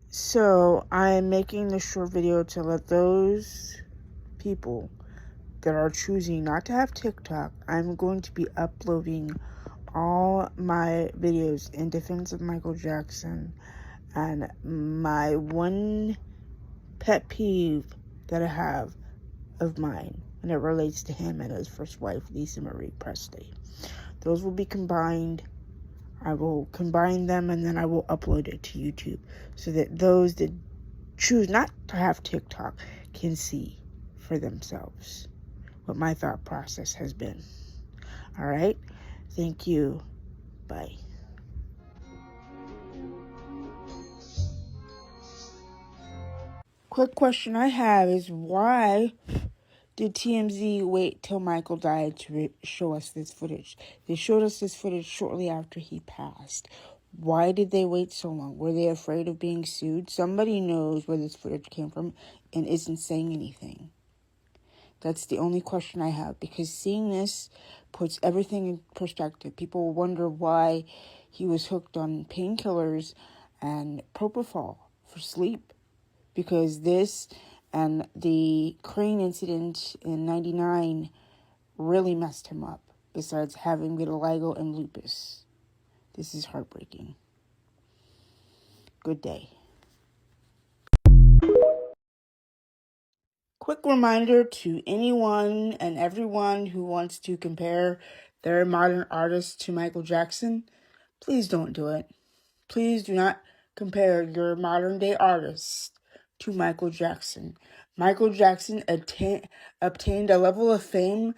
So I'm making this short video to let those people that are choosing not to have TikTok, I'm going to be uploading all my videos in defense of Michael Jackson. And my one pet peeve that I have of mine when it relates to him and his first wife, Lisa Marie Presley. Those will be combined. I will combine them and then I will upload it to YouTube so that those that choose not to have TikTok can see for themselves what my thought process has been. All right? Thank you. Bye. Quick question I have is why did TMZ wait till Michael died to show us this footage? They showed us this footage shortly after he passed. Why did they wait so long? Were they afraid of being sued? Somebody knows where this footage came from and isn't saying anything. That's the only question I have, because seeing this puts everything in perspective. People wonder why he was hooked on painkillers and propofol for sleep, because this and the crane incident in '99 really messed him up, besides having vitiligo and lupus. This is heartbreaking. Good day. Quick reminder to anyone and everyone who wants to compare their modern artist to Michael Jackson, please don't do it. Please do not compare your modern day artist to Michael Jackson. Michael Jackson obtained a level of fame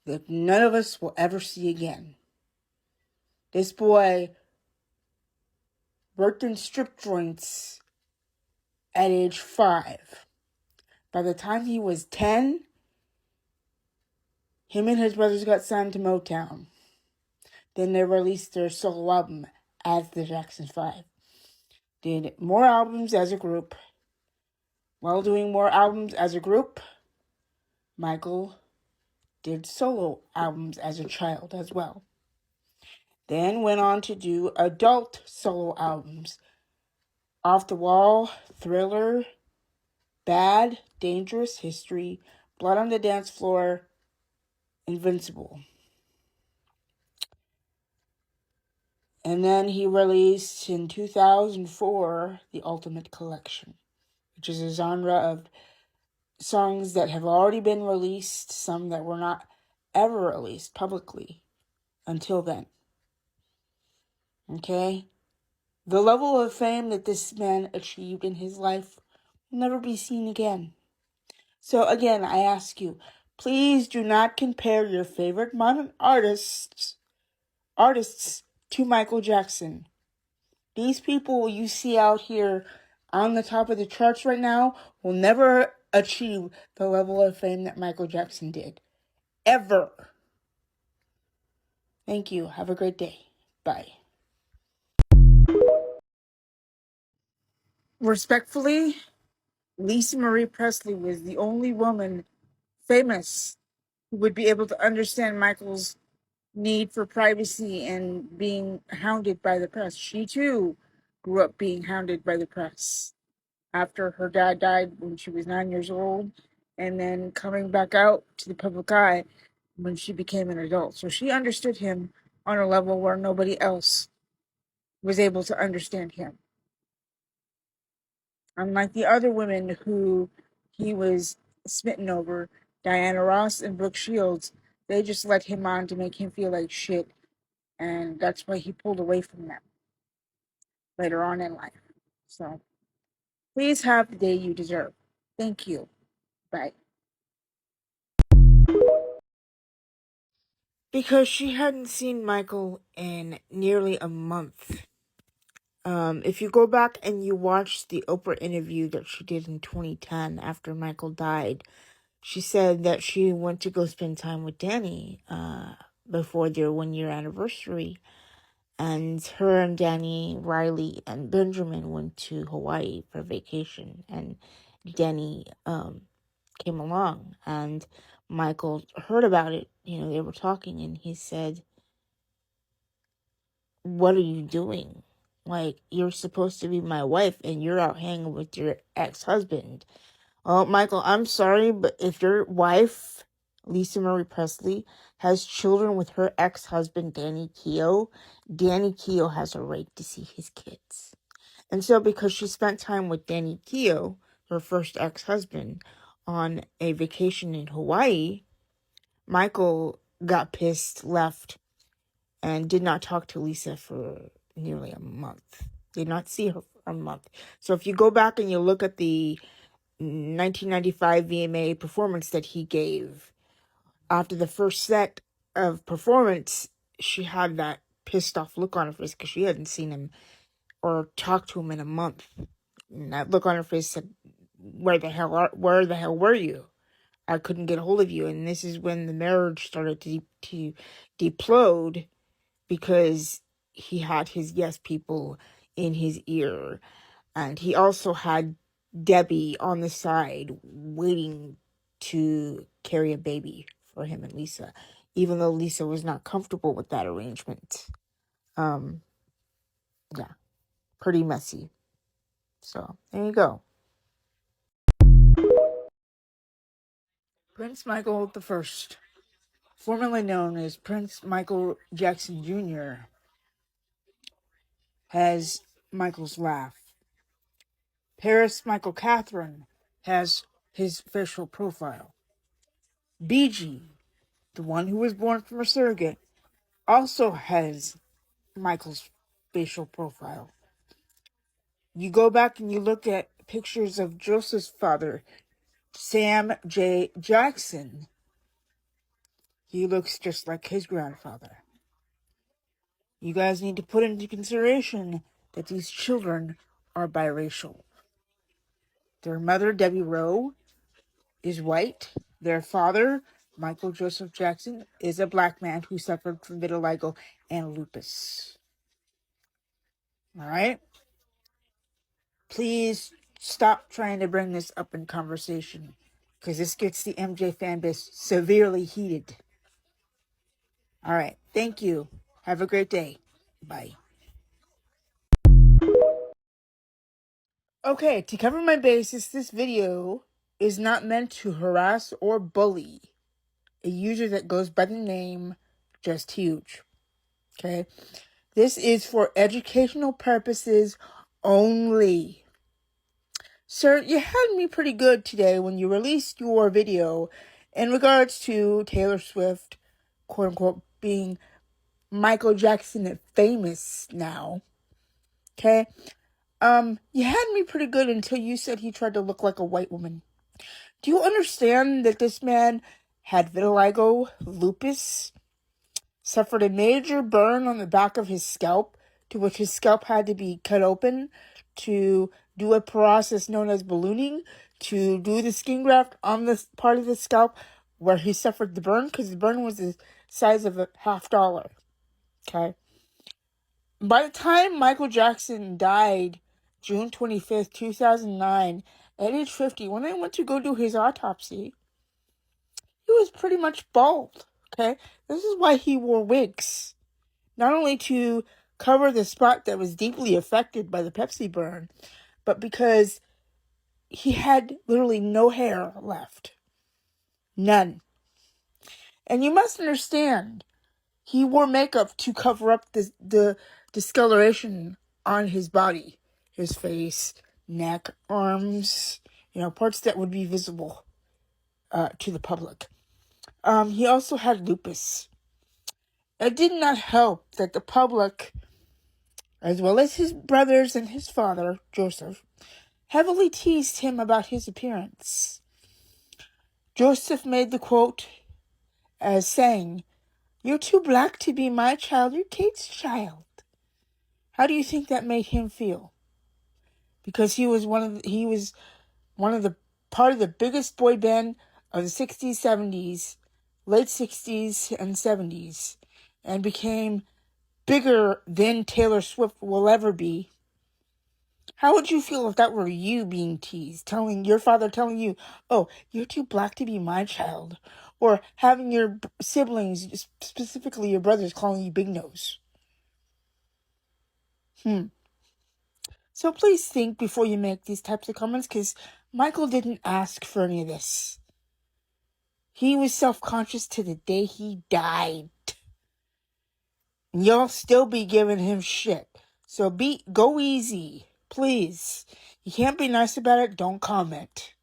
that none of us will ever see again. This boy worked in strip joints at age 5. By the time he was 10, him and his brothers got signed to Motown. Then they released their solo album as the Jackson 5. Did more albums as a group. While doing more albums as a group, Michael did solo albums as a child as well. Then went on to do adult solo albums. Off the Wall, Thriller, Bad, Dangerous, History, Blood on the Dance Floor, Invincible. And then he released in 2004 The Ultimate Collection, which is a genre of songs that have already been released, some that were not ever released publicly until then. Okay? The level of fame that this man achieved in his life will never be seen again. So again, I ask you, please do not compare your favorite modern artists to Michael Jackson. These people you see out here on the top of the charts right now will never achieve the level of fame that Michael Jackson did. Ever. Thank you. Have a great day. Bye. Respectfully, Lisa Marie Presley was the only woman famous who would be able to understand Michael's need for privacy and being hounded by the press. She too grew up being hounded by the press after her dad died when she was 9 years old, and then coming back out to the public eye when she became an adult. So she understood him on a level where nobody else was able to understand him. Unlike the other women who he was smitten over, Diana Ross and Brooke Shields, they just let him on to make him feel like shit, and that's why he pulled away from them later on in life. So please have the day you deserve. Thank you. Bye. Because she hadn't seen Michael in nearly a month. If you go back and you watch the Oprah interview that she did in 2010 after Michael died, she said that she went to go spend time with Danny before their 1 year anniversary. And her and Danny, Riley, and Benjamin went to Hawaii for vacation. And Danny came along. And Michael heard about it. You know, they were talking. And he said, "What are you doing? Like, you're supposed to be my wife and you're out hanging with your ex-husband. Oh, Michael, I'm sorry, but if your wife, Lisa Marie Presley, has children with her ex-husband, Danny Keough has a right to see his kids. And so because she spent time with Danny Keough, her first ex-husband, on a vacation in Hawaii, Michael got pissed, left, and did not talk to Lisa for nearly a month. Did not see her for a month. So if you go back and you look at the 1995 VMA performance that he gave, after the first set of performance, she had that pissed off look on her face because she hadn't seen him or talked to him in a month. And that look on her face said, where the hell were you? I couldn't get a hold of you. And this is when the marriage started to deplode, because he had his yes people in his ear. And he also had Debbie on the side waiting to carry a baby for him and Lisa, even though Lisa was not comfortable with that arrangement. Yeah, pretty messy. So there you go. Prince Michael I, formerly known as Prince Michael Jackson Jr., has Michael's laugh. Paris Michael Catherine has his facial profile. BG, the one who was born from a surrogate, also has Michael's facial profile. You go back and you look at pictures of Joseph's father, Sam J. Jackson. He looks just like his grandfather. You guys need to put into consideration that these children are biracial. Their mother, Debbie Rowe, is white. Their father, Michael Joseph Jackson, is a black man who suffered from vitiligo and lupus. All right? Please stop trying to bring this up in conversation, because this gets the MJ fan base severely heated. All right. Thank you. Have a great day. Bye. Okay, to cover my bases, this video is not meant to harass or bully a user that goes by the name Just Huge. Okay? This is for educational purposes only. Sir, you had me pretty good today when you released your video in regards to Taylor Swift, quote unquote, being Michael Jackson famous now. Okay? You had me pretty good until you said he tried to look like a white woman. Do you understand that this man had vitiligo, lupus, suffered a major burn on the back of his scalp, to which his scalp had to be cut open to do a process known as ballooning, to do the skin graft on this part of the scalp where he suffered the burn, because the burn was the size of a $50. Okay? By the time Michael Jackson died, June 25th, 2009, at age 50, when I went to go do his autopsy, he was pretty much bald, okay? This is why he wore wigs. Not only to cover the spot that was deeply affected by the Pepsi burn, but because he had literally no hair left. None. And you must understand, he wore makeup to cover up the discoloration on his body. His face, neck, arms, parts that would be visible to the public. He also had lupus. It did not help that the public, as well as his brothers and his father, Joseph, heavily teased him about his appearance. Joseph made the quote as saying, "You're too black to be my child, you're Kate's child." How do you think that made him feel? Because he was one of the part of the biggest boy band of the 60s, 70s, late 60s and 70s, and became bigger than Taylor Swift will ever be. How would you feel if that were you being teased, your father telling you, "Oh, you're too black to be my child," or having your siblings, specifically your brothers, calling you Big Nose? So please think before you make these types of comments, because Michael didn't ask for any of this. He was self-conscious to the day he died. And y'all still be giving him shit. So go easy, please. You can't be nice about it, don't comment.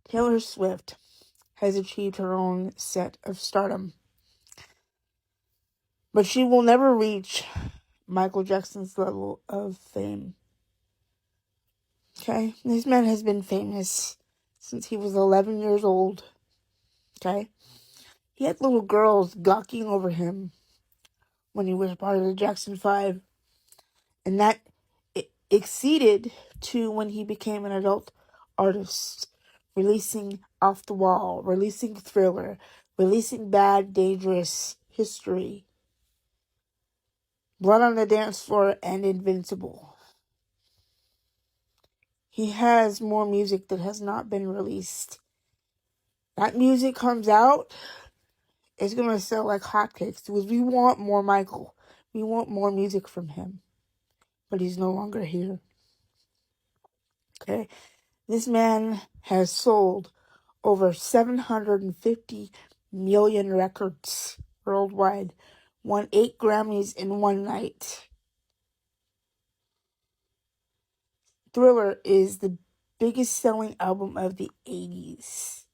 Taylor Swift has achieved her own set of stardom. But she will never reach Michael Jackson's level of fame. Okay? This man has been famous since he was 11 years old. Okay? He had little girls gawking over him when he was part of the Jackson 5. And that exceeded to when he became an adult artist, releasing Off the Wall, releasing Thriller, releasing Bad, Dangerous, History, Blood on the Dance Floor, and Invincible. He has more music that has not been released. That music comes out, it's going to sell like hotcakes because we want more Michael. We want more music from him. But he's no longer here. Okay? This man has sold over 750 million records worldwide. Won 8 Grammys in one night. Thriller is the biggest selling album of the 80s.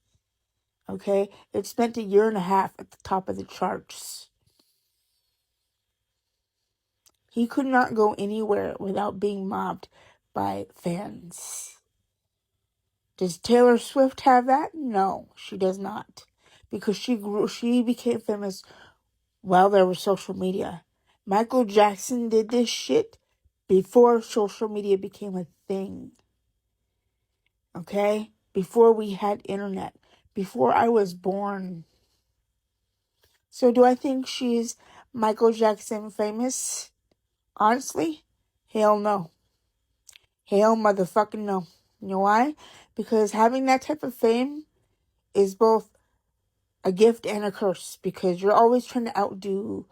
Okay? It spent a year and a half at the top of the charts. He could not go anywhere without being mobbed by fans. Does Taylor Swift have that? No, she does not. Because she became famous while there was social media. Michael Jackson did this shit before social media became a thing. Okay? Before we had internet. Before I was born. So do I think she's Michael Jackson famous? Honestly? Hell no. Hell motherfucking no. You know why? Because having that type of fame is both a gift and a curse. Because you're always trying to outdo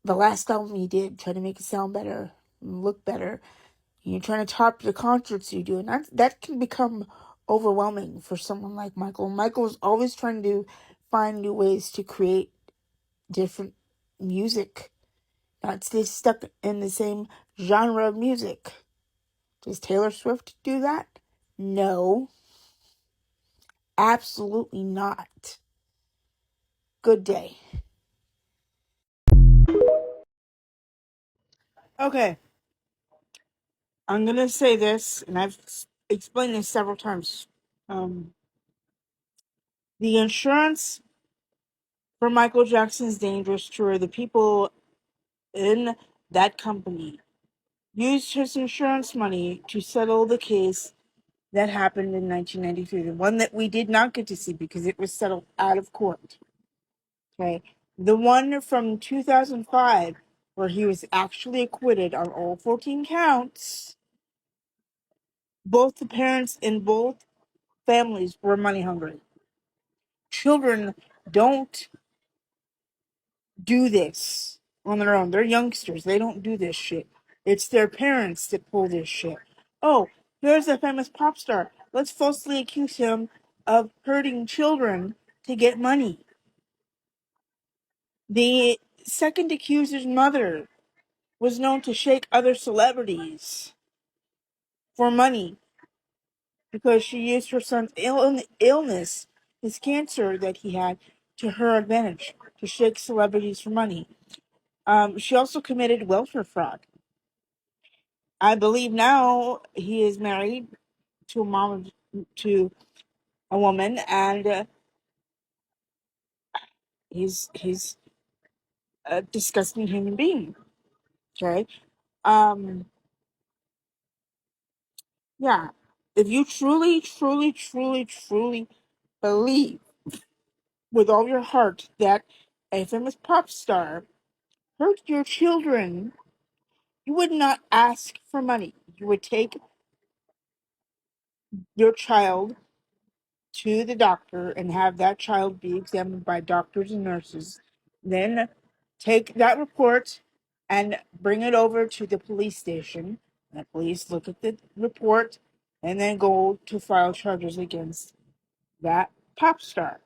the last album you did, trying to make it sound better, look better. You're trying to top the concerts you do, and that can become overwhelming for someone like Michael. Michael's always trying to find new ways to create different music, not stay stuck in the same genre of music. Does Taylor Swift do that? No. Absolutely not. Good day. Okay. I'm going to say this, and I've explained this several times. The insurance for Michael Jackson's Dangerous Tour, the people in that company used his insurance money to settle the case that happened in 1993, the one that we did not get to see because it was settled out of court. Okay, the one from 2005 where he was actually acquitted on all 14 counts. Both the parents in both families were money hungry. Children don't do this on their own. They're youngsters. They don't do this shit. It's their parents that pull this shit. Oh, here's a famous pop star. Let's falsely accuse him of hurting children to get money. The second accuser's mother was known to shake other celebrities for money because she used her son's illness, his cancer that he had, to her advantage, to shake celebrities for money. She also committed welfare fraud. I believe now he is married to a woman, and he's a disgusting human being. Okay, yeah. If you truly, truly, truly, truly believe with all your heart that a famous pop star hurt your children, you would not ask for money. You would take your child to the doctor and have that child be examined by doctors and nurses, then take that report and bring it over to the police station. And the police look at the report and then go to file charges against that pop star.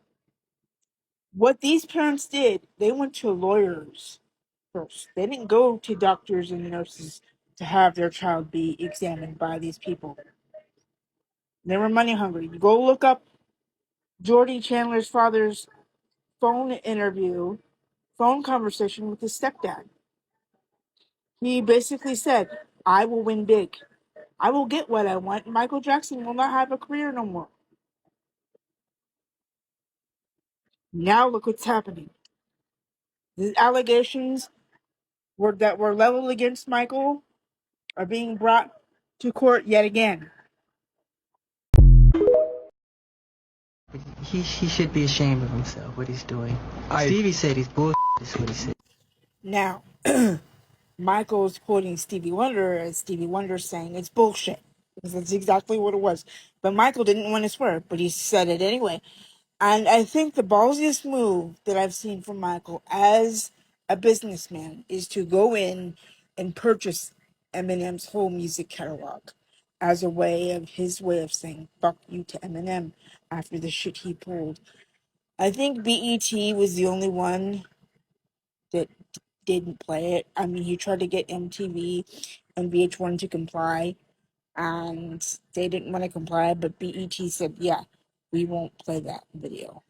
What these parents did, they went to lawyers first. They didn't go to doctors and nurses to have their child be examined by these people. They were money hungry. You go look up Jordy Chandler's father's phone conversation with his stepdad. He basically said, I will win big. I will get what I want. Michael Jackson will not have a career no more. Now look what's happening. The allegations that were leveled against Michael are being brought to court yet again. He should be ashamed of himself, what he's doing. Stevie said he's bullshit, is what he said. Now, Michael's quoting Stevie Wonder as Stevie Wonder saying it's bullshit. Because that's exactly what it was. But Michael didn't want to swear, but he said it anyway. And I think the ballsiest move that I've seen from Michael as a businessman is to go in and purchase Eminem's whole music catalog as a way of his way of saying fuck you to Eminem after the shit he pulled. I think BET was the only one that didn't play it. I mean, he tried to get MTV and VH1 to comply, and they didn't want to comply, but BET said, yeah, we won't play that video.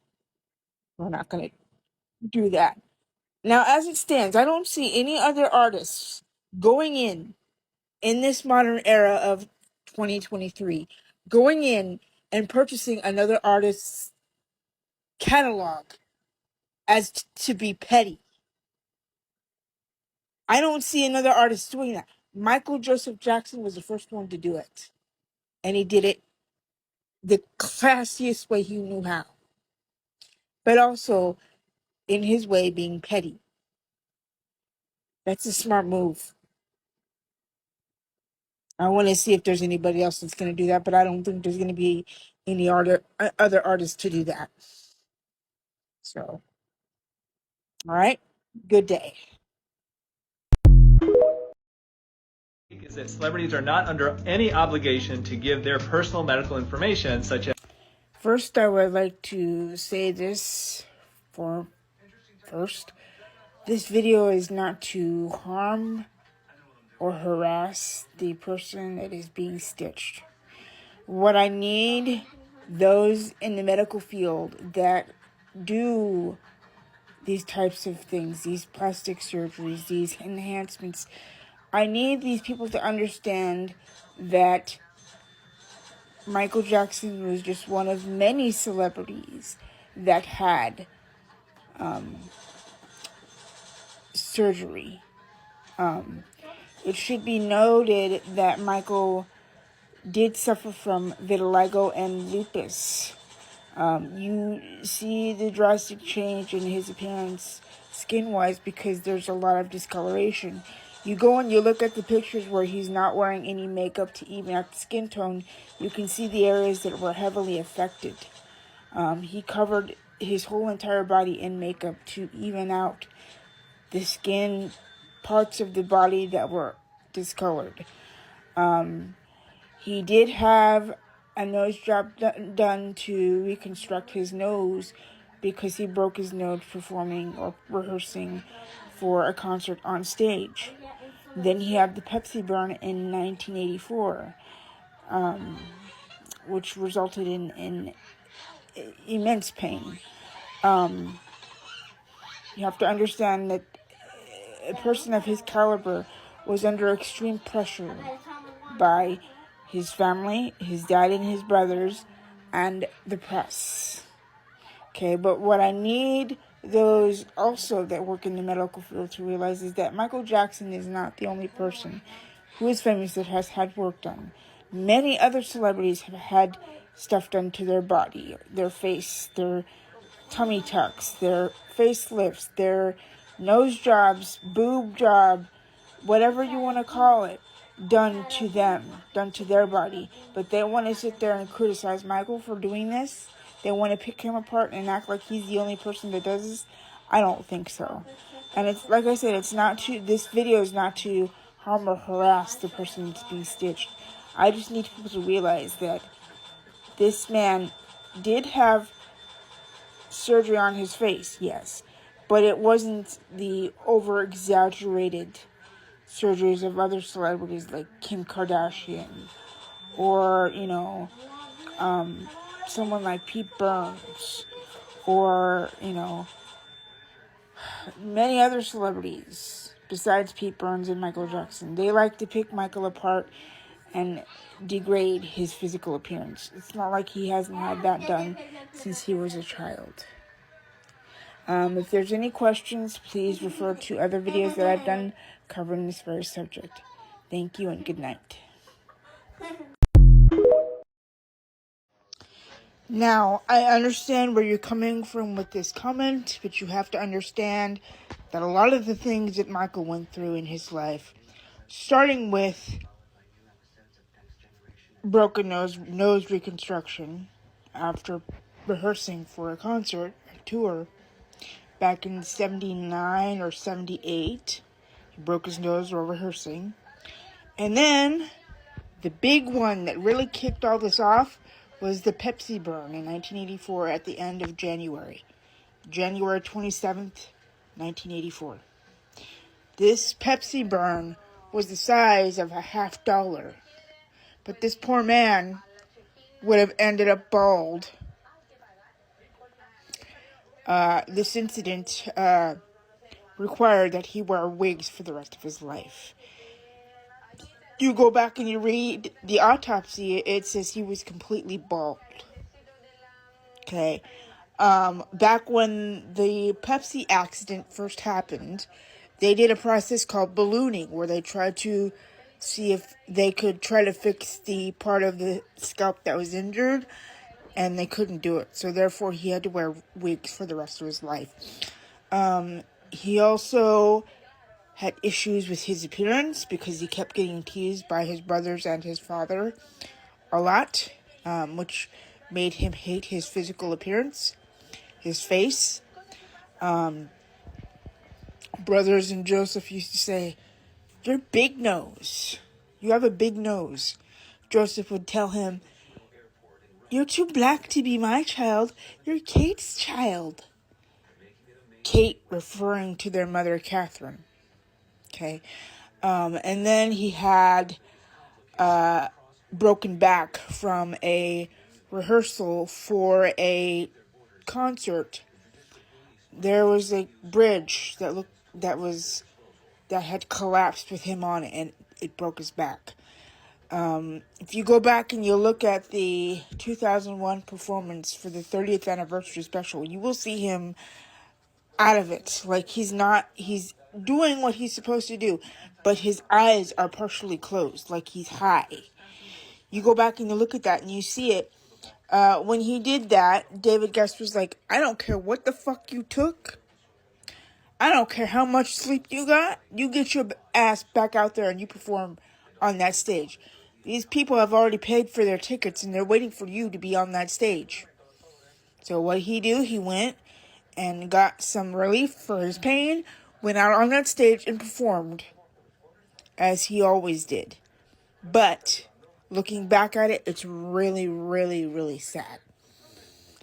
We're not going to do that. Now, as it stands, I don't see any other artists going in this modern era of 2023, going in and purchasing another artist's catalog as to be petty. I don't see another artist doing that. Michael Joseph Jackson was the first one to do it. And he did it the classiest way he knew how. But also, in his way, being petty. That's a smart move. I want to see if there's anybody else that's going to do that, but I don't think there's going to be any other artists to do that. So, all right. Good day. Is that celebrities are not under any obligation to give their personal medical information, such as... First, I would like to say this first. This video is not to harm or harass the person that is being stitched. What I need those in the medical field that do these types of things, these plastic surgeries, these enhancements, I need these people to understand that Michael Jackson was just one of many celebrities that had surgery. It should be noted that Michael did suffer from vitiligo and lupus. You see the drastic change in his appearance skin-wise because there's a lot of discoloration. You go and you look at the pictures where he's not wearing any makeup to even out the skin tone. You can see the areas that were heavily affected. He covered his whole entire body in makeup to even out the skin parts of the body that were discolored. He did have a nose job done to reconstruct his nose because he broke his nose performing or rehearsing for a concert on stage. Then he had the Pepsi burn in 1984, which resulted in immense pain. You have to understand that a person of his caliber was under extreme pressure by his family, his dad and his brothers, and the press. Okay, but what I need those also that work in the medical field to realize is that Michael Jackson is not the only person who is famous that has had work done. Many other celebrities have had stuff done to their body, their face, their tummy tucks, their facelifts, their nose jobs, boob job, whatever you want to call it, done to them, done to their body. But they want to sit there and criticize Michael for doing this. They want to pick him apart and act like he's the only person that does this. I don't think so. And it's like I said, it's not to, this video is not to harm or harass the person that's being stitched. I just need people to realize that this man did have surgery on his face, yes, but it wasn't the over-exaggerated surgeries of other celebrities like Kim Kardashian or, someone like Pete Burns or, many other celebrities besides Pete Burns and Michael Jackson. They like to pick Michael apart and degrade his physical appearance. It's not like he hasn't had that done since he was a child. If there's any questions, please refer to other videos that I've done covering this very subject. Thank you and good night. Now, I understand where you're coming from with this comment, but you have to understand that a lot of the things that Michael went through in his life, starting with broken nose reconstruction after rehearsing for a concert, a tour, back in 79 or 78. He broke his nose while rehearsing. And then, the big one that really kicked all this off was the Pepsi burn in 1984 at the end of January. January 27th, 1984. This Pepsi burn was the size of a $50. But this poor man would have ended up bald. This incident required that he wear wigs for the rest of his life. You go back and you read the autopsy, it says he was completely bald. Okay. Back when the Pepsi accident first happened, they did a process called ballooning, where they tried to see if they could try to fix the part of the scalp that was injured, and they couldn't do it. So therefore, he had to wear wigs for the rest of his life. He also had issues with his appearance because he kept getting teased by his brothers and his father a lot, which made him hate his physical appearance, his face. Brothers and Joseph used to say, "You're big nose. You have a big nose." Joseph would tell him, "You're too black to be my child. You're Kate's child." Kate referring to their mother, Catherine. Okay. And then he had broken back from a rehearsal for a concert. There was a bridge that had collapsed with him on it, and it broke his back. If you go back and you look at the 2001 performance for the 30th anniversary special, you will see him out of it. Like, he's doing what he's supposed to do, but his eyes are partially closed, like he's high. You go back and you look at that and you see it. When he did that, David Guest was like, "I don't care what the fuck you took. I don't care how much sleep you got. You get your ass back out there and you perform on that stage. These people have already paid for their tickets and they're waiting for you to be on that stage." So what did he do? He went and got some relief for his pain, went out on that stage and performed as he always did. But looking back at it, it's really, really, really sad.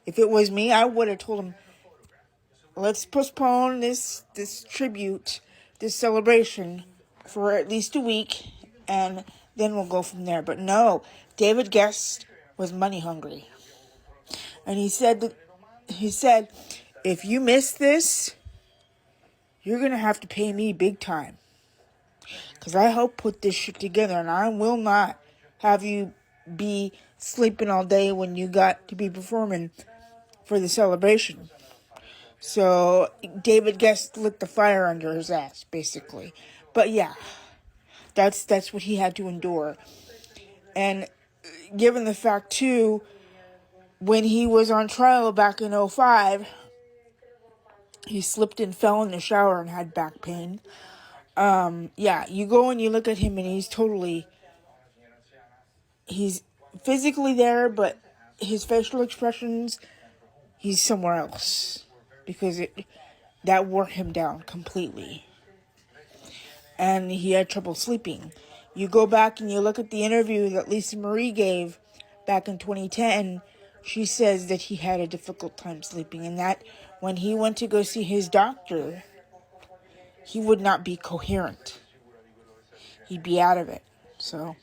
If it was me, I would have told him, "Let's postpone this tribute, this celebration for at least a week, and then we'll go from there." But no, David Guest was money hungry. And he said, "If you miss this, you're going to have to pay me big time. Because I helped put this shit together, and I will not have you be sleeping all day when you got to be performing for the celebration." So David Guest lit the fire under his ass, basically. But yeah, that's what he had to endure. And given the fact, too, when he was on trial back in 2005, he slipped and fell in the shower and had back pain. Yeah, you go and you look at him and he's physically there, but his facial expressions, he's somewhere else. Because that wore him down completely. And he had trouble sleeping. You go back and you look at the interview that Lisa Marie gave back in 2010. She says that he had a difficult time sleeping, and that when he went to go see his doctor, he would not be coherent. He'd be out of it. So,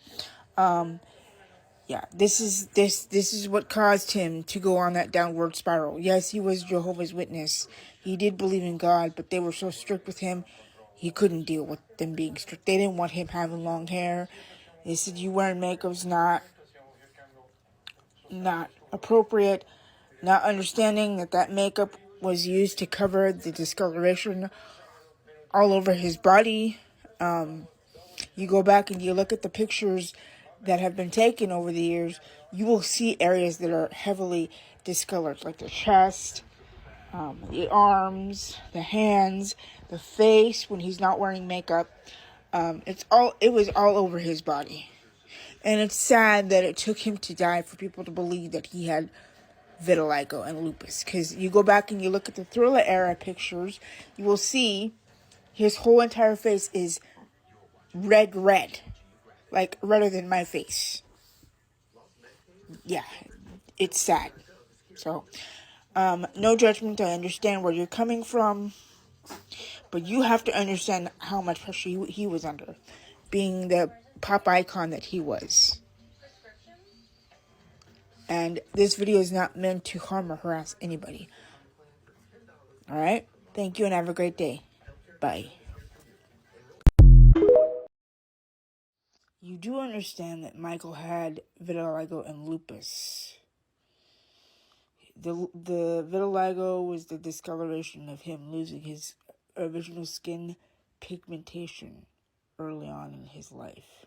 yeah, this is what caused him to go on that downward spiral. Yes, he was Jehovah's Witness. He did believe in God, but they were so strict with him, he couldn't deal with them being strict. They didn't want him having long hair. They said you wearing makeup's not appropriate. Not understanding that makeup was used to cover the discoloration all over his body. You go back and you look at the pictures that have been taken over the years, you will see areas that are heavily discolored, like the chest, the arms, the hands, the face when he's not wearing makeup. It was all over his body. And it's sad that it took him to die for people to believe that he had vitiligo and lupus. Because you go back and you look at the Thriller era pictures, you will see his whole entire face is red. Like redder than my face. Yeah, it's sad. So, no judgment. I understand where you're coming from. But you have to understand how much pressure he was under, being the pop icon that he was. And this video is not meant to harm or harass anybody. Alright? Thank you and have a great day. Bye. You do understand that Michael had vitiligo and lupus. The vitiligo was the discoloration of him losing his original skin pigmentation early on in his life.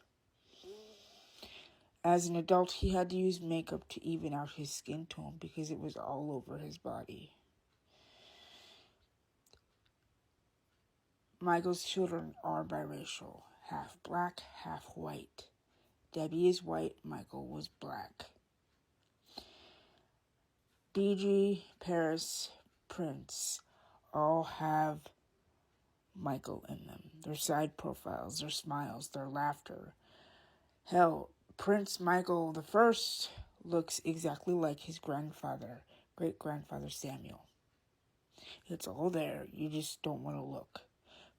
As an adult, he had to use makeup to even out his skin tone because it was all over his body. Michael's children are biracial, half black, half white. Debbie is white, Michael was black. DG, Paris, Prince all have Michael in them. Their side profiles, their smiles, their laughter. Hell, Prince Michael the First looks exactly like his grandfather, great-grandfather Samuel. It's all there. You just don't want to look.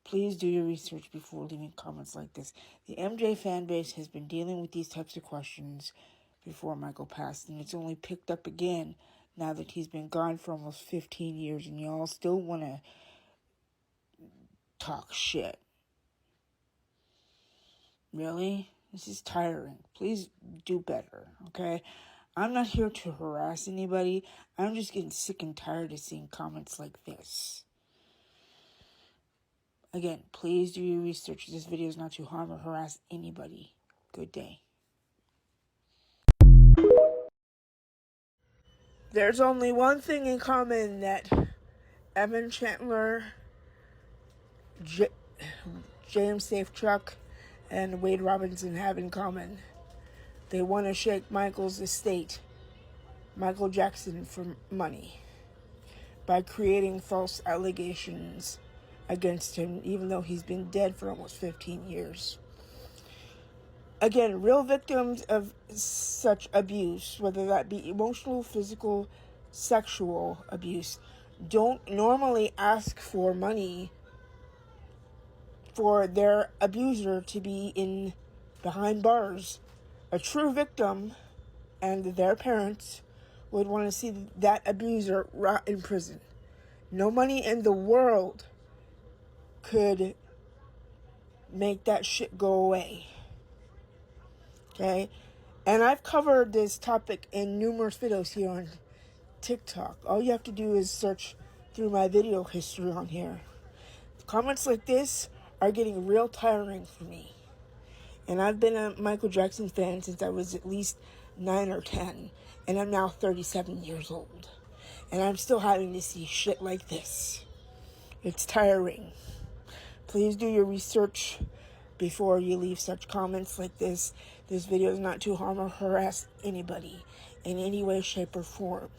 Please do your research before leaving comments like this. The MJ fan base has been dealing with these types of questions before Michael passed, and it's only picked up again now that he's been gone for almost 15 years, and y'all still want to talk shit. Really? This is tiring. Please do better, okay? I'm not here to harass anybody. I'm just getting sick and tired of seeing comments like this. Again, please do your research. This video is not to harm or harass anybody. Good day. There's only one thing in common that Evan Chandler, James Safechuck, and Wade Robinson have in common. They want to shake Michael's estate, Michael Jackson, for money by creating false allegations against him, even though he's been dead for almost 15 years. Again, real victims of such abuse, whether that be emotional, physical, sexual abuse, don't normally ask for money for their abuser to be behind bars. A true victim and their parents would want to see that abuser rot in prison. No money in the world could make that shit go away. Okay? And I've covered this topic in numerous videos here on TikTok. All you have to do is search through my video history on here. Comments like this are getting real tiring for me. And I've been a Michael Jackson fan since I was at least 9 or 10. And I'm now 37 years old. And I'm still having to see shit like this. It's tiring. Please do your research before you leave such comments like this. This video is not to harm or harass anybody in any way, shape, or form.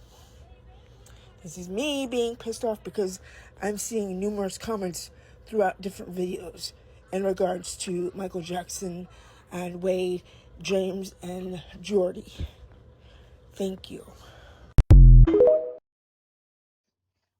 This is me being pissed off because I'm seeing numerous comments throughout different videos in regards to Michael Jackson and Wade, James, and Jordy. Thank you.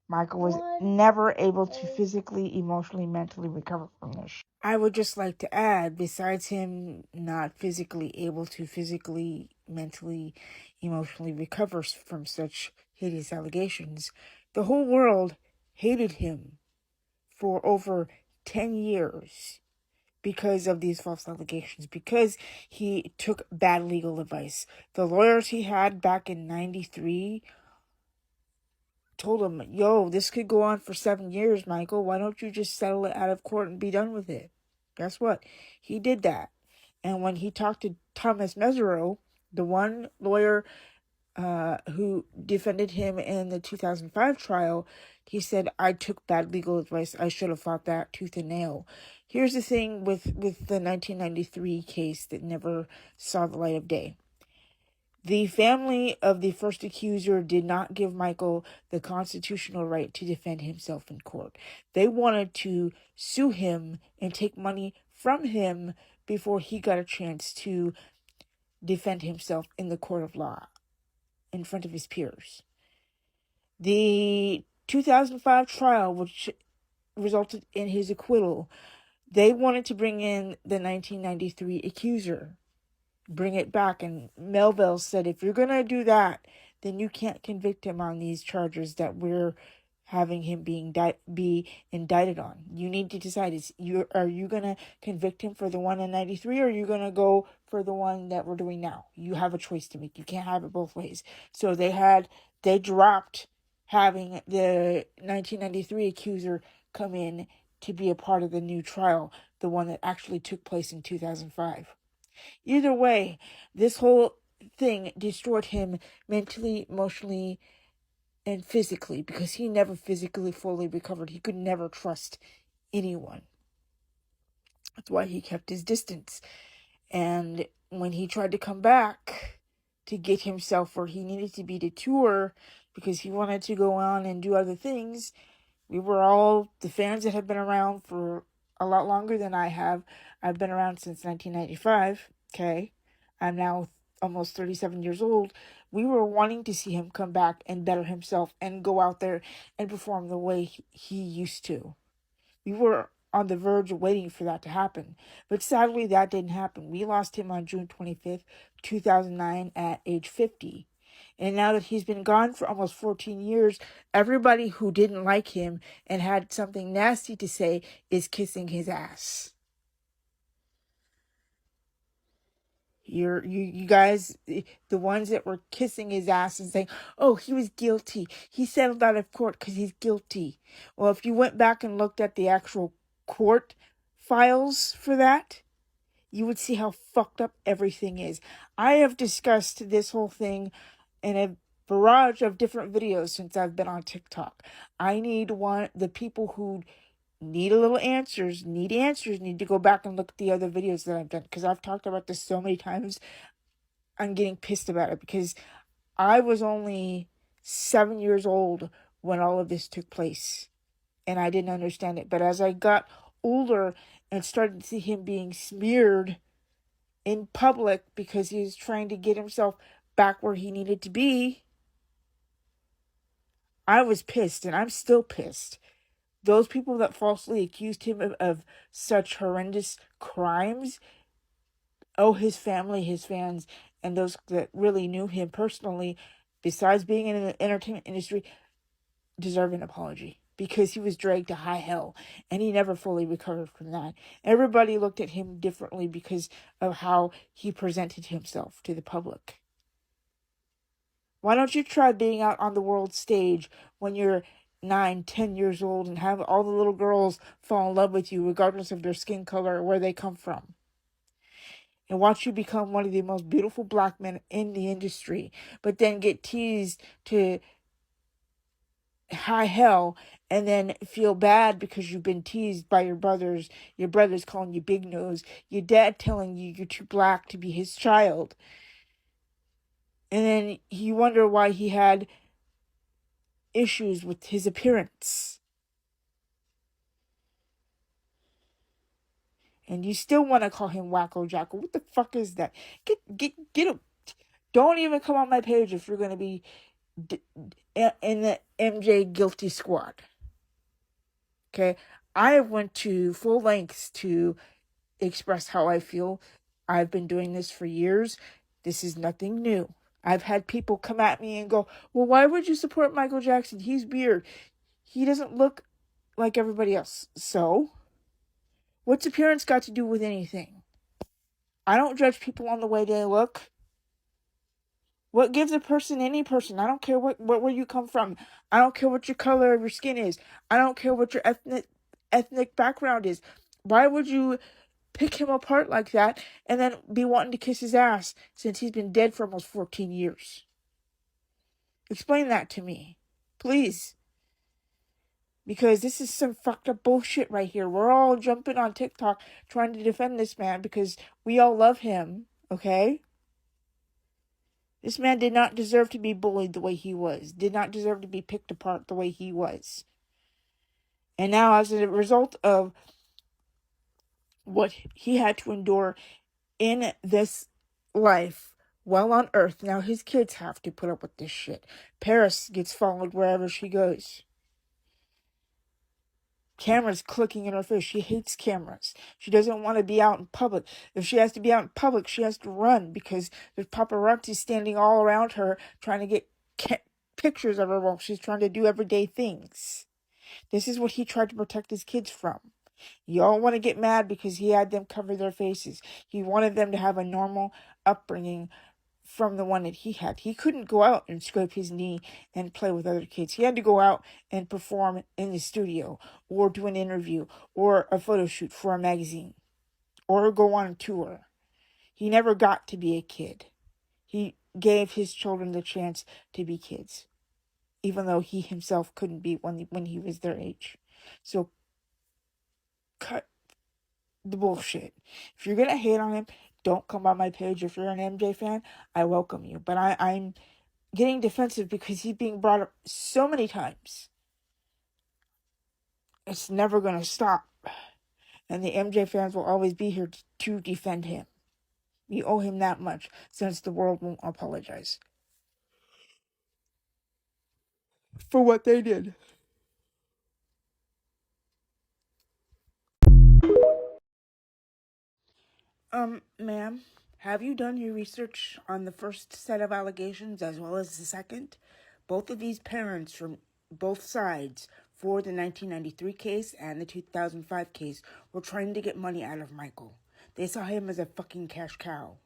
Michael was never able to physically, emotionally, mentally recover from this. I would just like to add, besides him not physically able to physically, mentally, emotionally recover from such hideous allegations, the whole world hated him for over 10 years because of these false allegations, because he took bad legal advice. The lawyers he had back in 93 told him, yo, this could go on for 7 years, Michael. Why don't you just settle it out of court and be done with it? Guess what? He did that. And when he talked to Thomas Mesereau, the one lawyer who defended him in the 2005 trial, he said, I took bad legal advice. I should have fought that tooth and nail. Here's the thing with the 1993 case that never saw the light of day. The family of the first accuser did not give Michael the constitutional right to defend himself in court. They wanted to sue him and take money from him before he got a chance to defend himself in the court of law in front of his peers. The 2005 trial, which resulted in his acquittal, they wanted to bring in the 1993 accuser, bring it back. And Melville said, if you're going to do that, then you can't convict him on these charges that we're having him be indicted on. You need to decide, are you going to convict him for the one in 93, or are you going to go for the one that we're doing now? You have a choice to make. You can't have it both ways. So they dropped having the 1993 accuser come in to be a part of the new trial, the one that actually took place in 2005. Either way, this whole thing destroyed him mentally, emotionally, and physically, because he never physically fully recovered. He could never trust anyone. That's why he kept his distance. And when he tried to come back to get himself where he needed to be to tour, because he wanted to go on and do other things, we were all, the fans that have been around for a lot longer than I have. I've been around since 1995, okay? I'm now almost 37 years old. We were wanting to see him come back and better himself and go out there and perform the way he used to. We were on the verge of waiting for that to happen. But sadly, that didn't happen. We lost him on June 25th, 2009 at age 50. And now that he's been gone for almost 14 years, everybody who didn't like him and had something nasty to say is kissing his ass. You guys, the ones that were kissing his ass and saying, oh, he was guilty. He settled out of court because he's guilty. Well, if you went back and looked at the actual court files for that, you would see how fucked up everything is. I have discussed this whole thing in a barrage of different videos since I've been on TikTok. I need the people who need a little answers, need to go back and look at the other videos that I've done, because I've talked about this so many times. I'm getting pissed about it because I was only 7 years old when all of this took place, and I didn't understand it. But as I got older and started to see him being smeared in public because he was trying to get himself back where he needed to be, I was pissed, and I'm still pissed. Those people that falsely accused him of such horrendous crimes, his family, his fans, and those that really knew him personally, besides being in the entertainment industry, deserve an apology, because he was dragged to high hell, and he never fully recovered from that. Everybody looked at him differently because of how he presented himself to the public. Why don't you try being out on the world stage when you're 9, 10 years old and have all the little girls fall in love with you regardless of their skin color or where they come from? And watch you become one of the most beautiful black men in the industry, but then get teased to high hell and then feel bad because you've been teased by your brothers calling you big nose, your dad telling you you're too black to be his child. And then you wonder why he had issues with his appearance. And you still want to call him Wacko Jacko. What the fuck is that? Get him. Don't even come on my page if you're going to be in the MJ guilty squad. Okay? I went to full lengths to express how I feel. I've been doing this for years. This is nothing new. I've had people come at me and go, well, why would you support Michael Jackson? He's weird. He doesn't look like everybody else. So, what's appearance got to do with anything? I don't judge people on the way they look. What gives a person any person? I don't care where you come from. I don't care what your color of your skin is. I don't care what your ethnic background is. Why would you pick him apart like that and then be wanting to kiss his ass since he's been dead for almost 14 years? Explain that to me, please. Because this is some fucked up bullshit right here. We're all jumping on TikTok trying to defend this man because we all love him, okay? This man did not deserve to be bullied the way he was. Did not deserve to be picked apart the way he was. And now, as a result of what he had to endure in this life while on Earth, now his kids have to put up with this shit. Paris gets followed wherever she goes. Cameras clicking in her face. She hates cameras. She doesn't want to be out in public. If she has to be out in public, she has to run because there's paparazzi standing all around her trying to get pictures of her while she's trying to do everyday things. This is what he tried to protect his kids from. Y'all want to get mad because he had them cover their faces. He wanted them to have a normal upbringing from the one that he had. He couldn't go out and scrape his knee and play with other kids. He had to go out and perform in the studio or do an interview or a photo shoot for a magazine or go on a tour. He never got to be a kid. He gave his children the chance to be kids, even though he himself couldn't be when he was their age. So cut the bullshit. If you're going to hate on him, don't come on my page. If you're an MJ fan, I welcome you. But I'm getting defensive because he's being brought up so many times. It's never going to stop. And the MJ fans will always be here to defend him. We owe him that much since the world won't apologize for what they did. Ma'am, have you done your research on the first set of allegations as well as the second? Both of these parents from both sides for the 1993 case and the 2005 case were trying to get money out of Michael. They saw him as a fucking cash cow.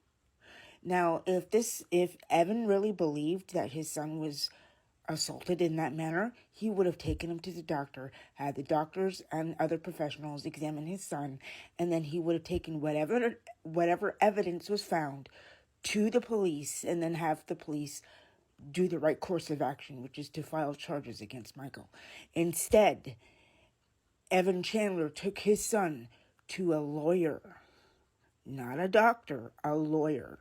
Now, if Evan really believed that his son was assaulted in that manner, he would have taken him to the doctor, had the doctors and other professionals examine his son, and then he would have taken whatever evidence was found to the police and then have the police do the right course of action, which is to file charges against Michael. Instead, Evan Chandler took his son to a lawyer, not a doctor, a lawyer.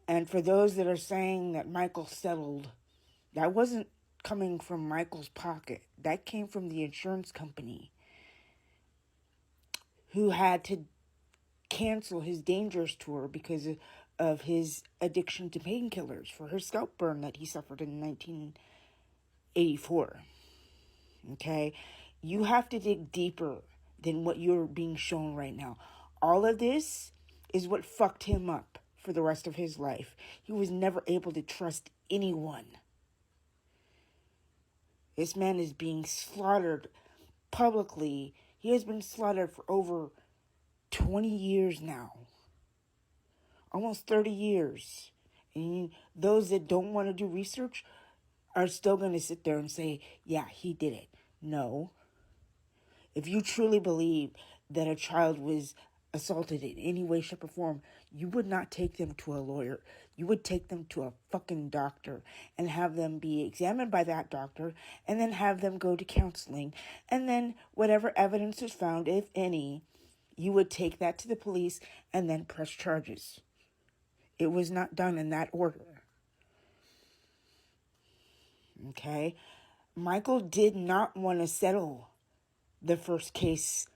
And for those that are saying that Michael settled, that wasn't coming from Michael's pocket. That came from the insurance company who had to cancel his Dangerous tour because of his addiction to painkillers for her scalp burn that he suffered in 1984. Okay? You have to dig deeper than what you're being shown right now. All of this is what fucked him up for the rest of his life. He was never able to trust anyone. This man is being slaughtered publicly. He has been slaughtered for over 20 years now. Almost 30 years. And those that don't want to do research are still going to sit there and say, yeah, he did it. No. If you truly believe that a child was assaulted in any way, shape, or form, you would not take them to a lawyer. You would take them to a fucking doctor and have them be examined by that doctor and then have them go to counseling. And then whatever evidence is found, if any, you would take that to the police and then press charges. It was not done in that order. Okay? Michael did not want to settle the first case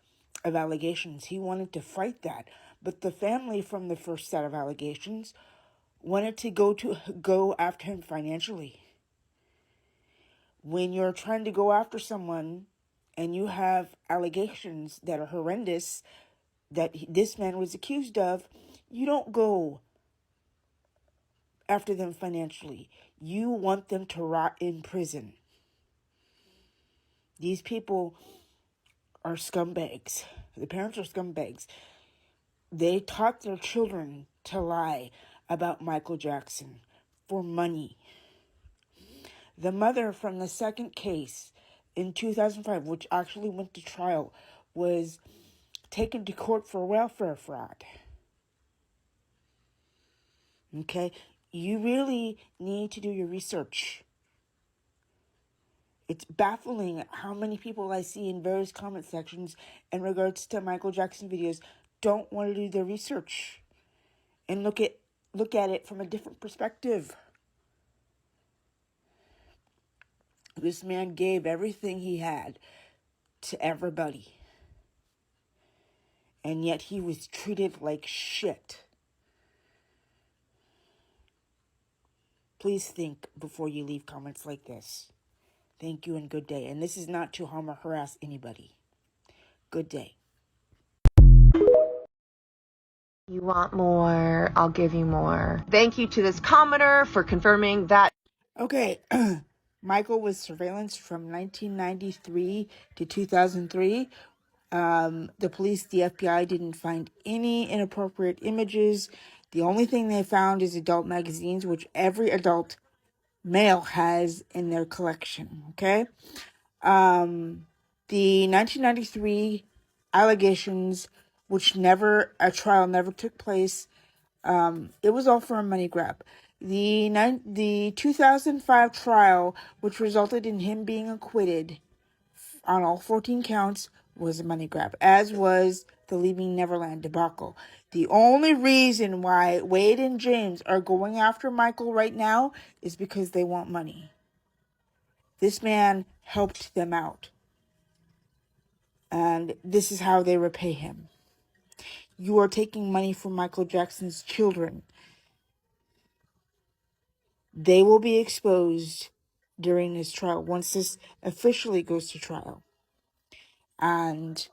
of allegations. He wanted to fight that. But the family from the first set of allegations wanted to go after him financially. When you're trying to go after someone and you have allegations that are horrendous that this man was accused of, you don't go after them financially. You want them to rot in prison. These people are scumbags. The parents are scumbags. They taught their children to lie about Michael Jackson for money. The mother from the second case in 2005, which actually went to trial, was taken to court for welfare fraud. Okay? You really need to do your research. It's baffling how many people I see in various comment sections in regards to Michael Jackson videos don't want to do their research and look at it from a different perspective. This man gave everything he had to everybody. And yet he was treated like shit. Please think before you leave comments like this. Thank you and good day. And this is not to harm or harass anybody. Good day. You want more, I'll give you more. Thank you to this commenter for confirming that. Okay, Michael was surveillance from 1993 to 2003. The police, the FBI didn't find any inappropriate images. The only thing they found is adult magazines, which every adult male has in their collection, okay? The 1993 allegations, which a trial never took place, it was all for a money grab. The 2005 trial, which resulted in him being acquitted on all 14 counts, was a money grab, as was the Leaving Neverland debacle. The only reason why Wade and James are going after Michael right now is because they want money. This man helped them out. And this is how they repay him. You are taking money from Michael Jackson's children. They will be exposed during this trial, once this officially goes to trial. And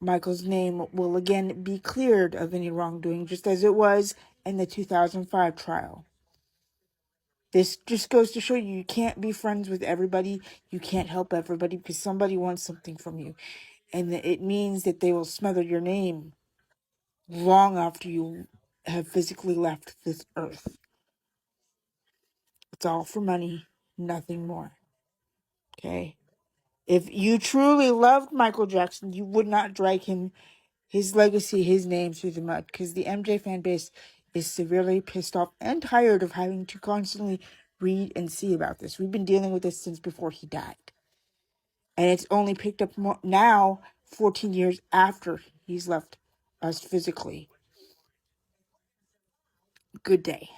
Michael's name will again be cleared of any wrongdoing, just as it was in the 2005 trial. This just goes to show you can't be friends with everybody. You can't help everybody because somebody wants something from you. And it means that they will smother your name long after you have physically left this earth. It's all for money, nothing more. Okay? If you truly loved Michael Jackson, you would not drag his legacy, his name through the mud, because the MJ fan base is severely pissed off and tired of having to constantly read and see about this. We've been dealing with this since before he died. And it's only picked up more now, 14 years after he's left us physically. Good day.